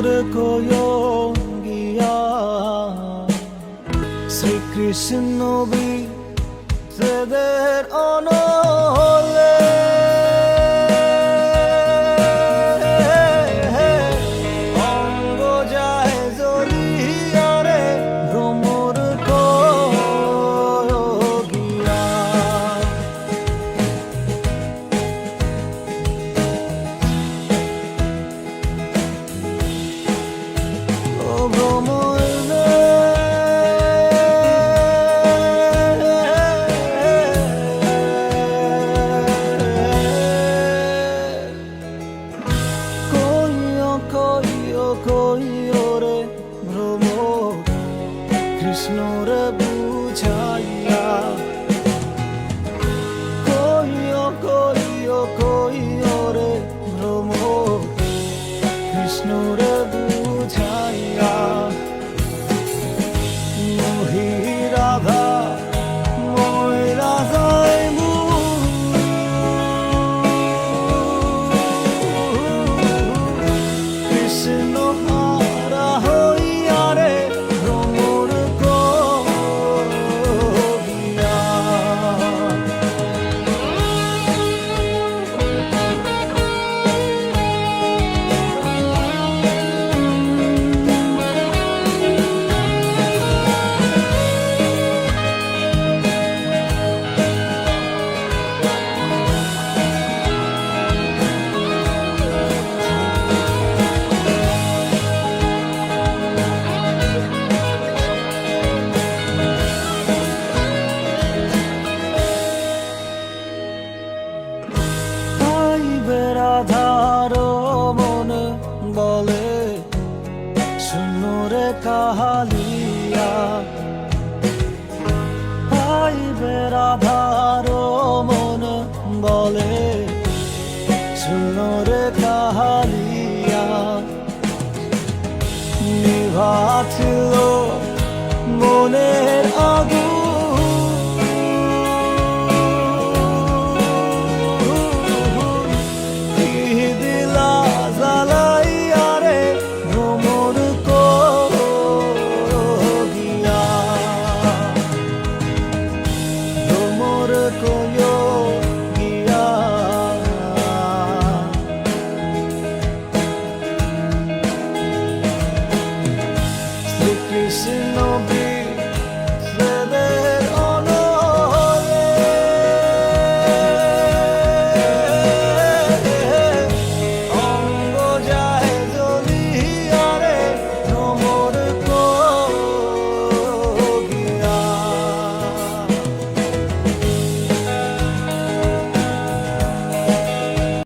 বিষ্ণুর কয়ঙ্গিয়া শ্রীকৃষ্ণ বিদের অনলে অঙ্গ যায় জ্বলিয়া রে ভ্রমর কয়ঙ্গিয়া ও ভ্রমর কইও রে ভ্রমর কৃষ্ণরে বুঝাইয়া কইও রে ভ্রমর কৃষ্ণরে বুঝাইয়া মোহি রাধা মই রাধাই কৃষ্ণ হারা হইয়া রে ভ্রমর কহিয়া রাধার মন বলে শুনরে কাহালিয়া পাইবে রাধার মন বলে শুনরে কাহালিয়া নিভাছিল মনের আগুন